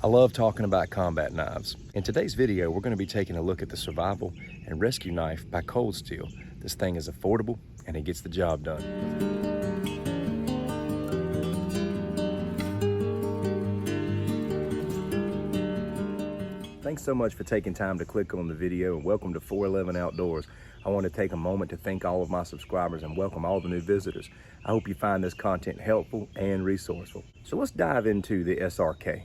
I love talking about combat knives. In today's video, we're going to be taking a look at the survival and rescue knife by Cold Steel. This thing is affordable and it gets the job done. Thanks so much for taking time to click on the video, and welcome to 411 Outdoors. I want to take a moment to thank all of my subscribers and welcome all the new visitors. I hope you find this content helpful and resourceful. So let's dive into the SRK.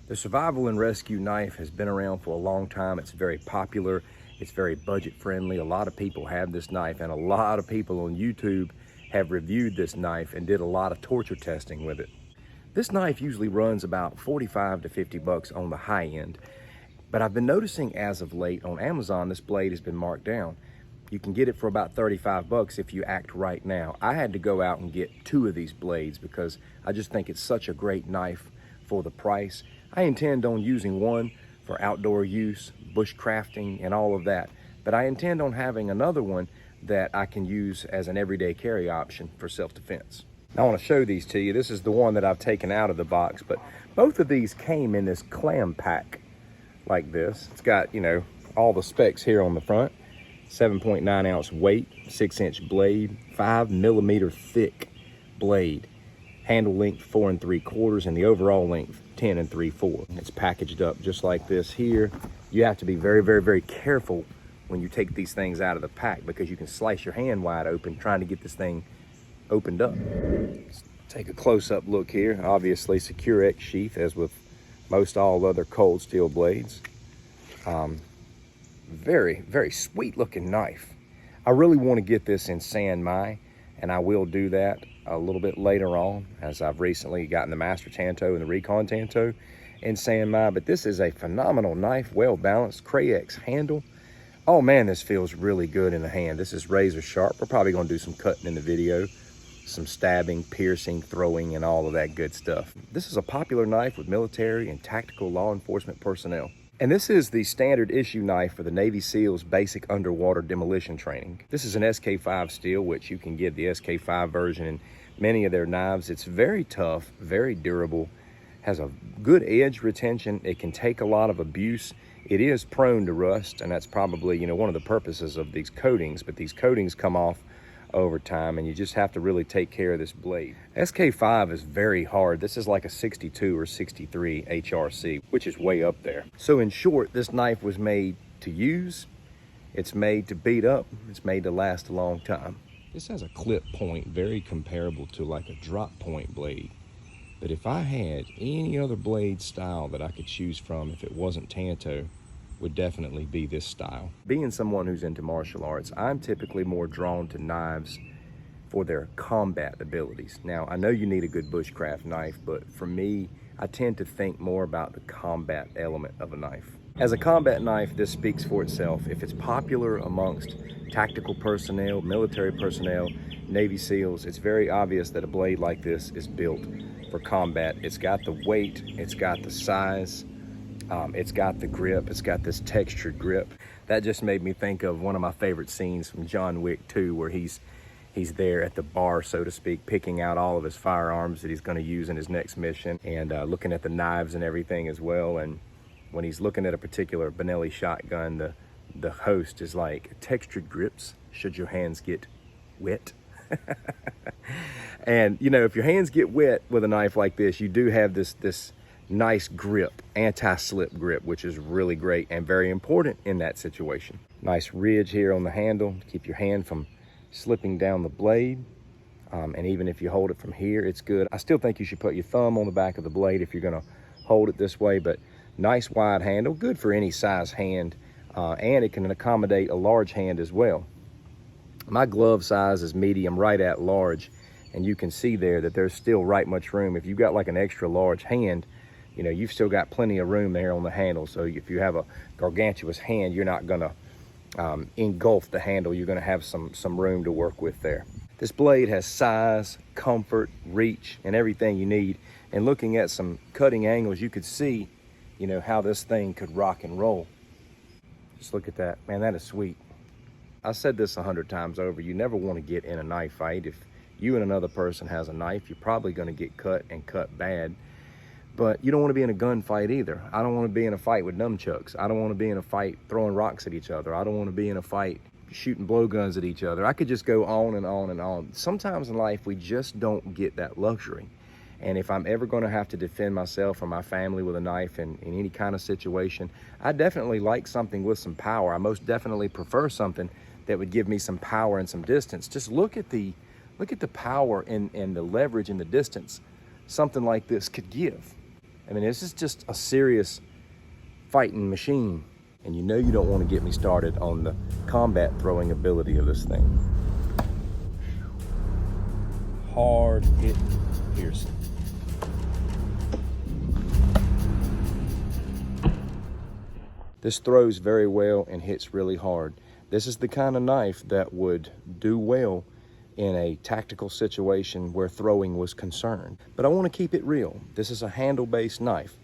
The survival and rescue knife has been around for a long time. It's very popular. It's very budget friendly. A lot of people have this knife, and a lot of people on YouTube have reviewed this knife and did a lot of torture testing with it. This knife usually runs about 45 to 50 bucks on the high end, but I've been noticing as of late on Amazon, this blade has been marked down. You can get it for about 35 bucks if you act right now. I had to go out and get 2 of these blades because I just think it's such a great knife for the price. I intend on using one for outdoor use, bushcrafting, and all of that. But I intend on having another one that I can use as an everyday carry option for self-defense. Now I want to show these to you. This is the one that I've taken out of the box, but both of these came in this clam pack like this. It's got, you know, all the specs here on the front. 7.9 ounce weight, 6-inch blade, 5 millimeter thick blade. Handle length 4 3/4, and the overall length 10 3/4. It's packaged up just like this here. You have to be very, very, very careful when you take these things out of the pack because you can slice your hand wide open trying to get this thing opened up. Let's take a close-up look here. Obviously Secure-X sheath, as with most all other Cold Steel blades. Very, very sweet looking knife. I really want to get this in San Mai, and I will do that a little bit later on, as I've recently gotten the Master Tanto and the Recon Tanto in San Mai. But this is a phenomenal knife, well balanced, Cray-X handle. Oh man, this feels really good in the hand. This is razor sharp. We're probably going to do some cutting in the video, some stabbing, piercing, throwing, and all of that good stuff. This is a popular knife with military and tactical law enforcement personnel. And this is the standard issue knife for the Navy SEALs basic underwater demolition training. This is an SK5 steel, which you can get the SK5 version in many of their knives. It's very tough, very durable, has a good edge retention. It can take a lot of abuse. It is prone to rust, and that's probably, you know, one of the purposes of these coatings, but these coatings come off over time, and you just have to really take care of this blade. SK5 is very hard. This is like a 62 or 63 HRC, which is way up there. So in short, this knife was made to use, it's made to beat up, it's made to last a long time. This has a clip point very comparable to like a drop point blade. But if I had any other blade style that I could choose from, if it wasn't Tanto, would definitely be this style. Being someone who's into martial arts, I'm typically more drawn to knives for their combat abilities. Now, I know you need a good bushcraft knife, but for me, I tend to think more about the combat element of a knife. As a combat knife, this speaks for itself. If it's popular amongst tactical personnel, military personnel, Navy SEALs, it's very obvious that a blade like this is built for combat. It's got the weight, it's got the size, it's got the grip, it's got this textured grip. That just made me think of one of my favorite scenes from John Wick 2, where he's there at the bar, so to speak, picking out all of his firearms that he's going to use in his next mission, and looking at the knives and everything as well. And when he's looking at a particular Benelli shotgun, the host is like, textured grips should your hands get wet. And you know, if your hands get wet with a knife like this, you do have this nice grip, anti-slip grip, which is really great and very important in that situation. Nice ridge here on the handle to keep your hand from slipping down the blade. And even if you hold it from here, it's good. I still think you should put your thumb on the back of the blade if you're gonna hold it this way, but nice wide handle, good for any size hand, and it can accommodate a large hand as well. My glove size is medium, right at large, and you can see there that there's still right much room. If you've got like an extra large hand, you know, you've still got plenty of room there on the handle. So if you have a gargantuous hand, you're not gonna engulf the handle. You're gonna have some room to work with there. This blade has size, comfort, reach, and everything you need. And looking at some cutting angles, you could see, you know, how this thing could rock and roll. Just look at that, man, that is sweet. I said this 100 times over, you never want to get in a knife fight. If you and another person has a knife, you're probably going to get cut and cut bad. But you don't want to be in a gunfight either. I don't want to be in a fight with nunchucks. I don't want to be in a fight throwing rocks at each other. I don't want to be in a fight shooting blowguns at each other. I could just go on and on and on. Sometimes in life, we just don't get that luxury. And if I'm ever going to have to defend myself or my family with a knife in any kind of situation, I definitely like something with some power. I most definitely prefer something that would give me some power and some distance. Just look at the power and the leverage and the distance something like this could give. I mean, this is just a serious fighting machine. And you know you don't want to get me started on the combat throwing ability of this thing. Hard hit piercing. This throws very well and hits really hard. This is the kind of knife that would do well in a tactical situation where throwing was concerned. But I want to keep it real. This is a handle-based knife.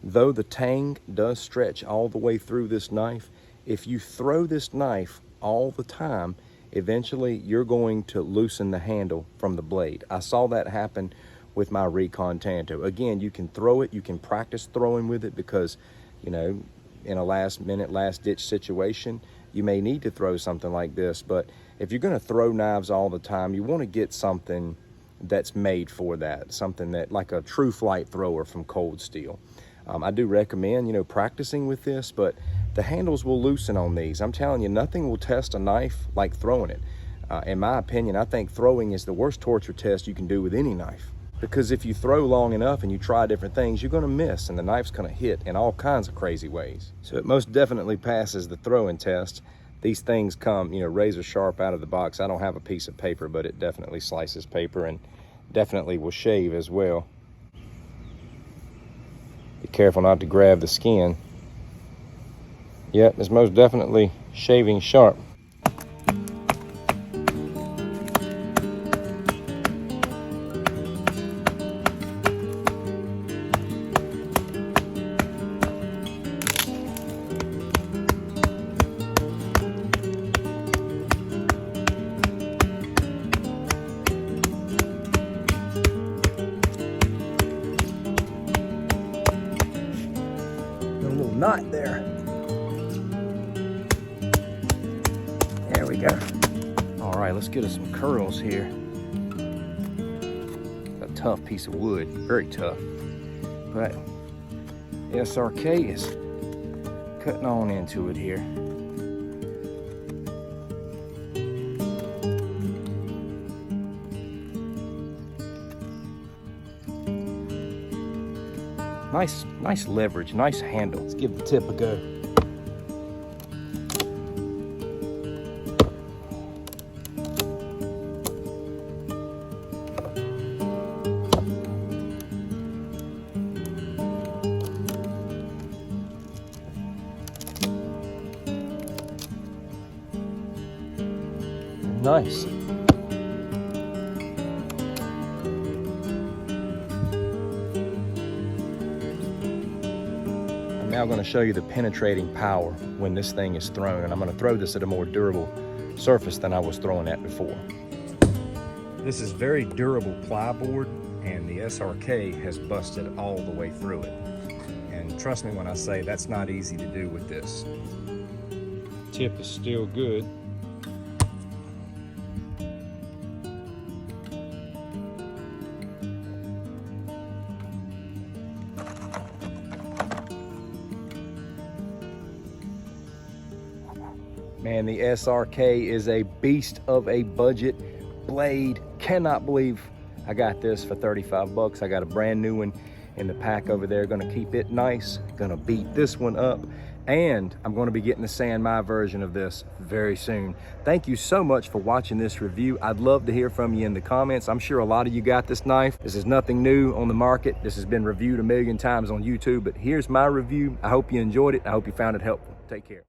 Though the tang does stretch all the way through this knife, if you throw this knife all the time, eventually you're going to loosen the handle from the blade. I saw that happen with my Recon Tanto. Again, you can throw it, you can practice throwing with it because, you know, in a last-minute, last-ditch situation, you may need to throw something like this. But if you're going to throw knives all the time, you want to get something that's made for that, something that like a true flight thrower from Cold Steel. I do recommend, you know, practicing with this, but the handles will loosen on these. I'm telling you, nothing will test a knife like throwing it. In my opinion, I think throwing is the worst torture test you can do with any knife. Because if you throw long enough and you try different things, you're gonna miss and the knife's gonna hit in all kinds of crazy ways. So it most definitely passes the throwing test. These things come, you know, razor sharp out of the box. I don't have a piece of paper, but it definitely slices paper and definitely will shave as well. Be careful not to grab the skin. Yep, it's most definitely shaving sharp. Knot there. There we go. All right, let's get us some curls here. A tough piece of wood, very tough. But SRK is cutting on into it here. Nice leverage, nice handle. Let's give the tip a go. Nice. I'm now going to show you the penetrating power when this thing is thrown, and I'm going to throw this at a more durable surface than I was throwing at before. This is very durable plyboard, and the SRK has busted all the way through it. And trust me when I say that's not easy to do with this. Tip is still good. Man, the SRK is a beast of a budget blade. Cannot believe I got this for 35 bucks. I got a brand new one in the pack over there. Gonna keep it nice. Gonna beat this one up. And I'm gonna be getting the San Mai version of this very soon. Thank you so much for watching this review. I'd love to hear from you in the comments. I'm sure a lot of you got this knife. This is nothing new on the market. This has been reviewed a million times on YouTube, but here's my review. I hope you enjoyed it. I hope you found it helpful. Take care.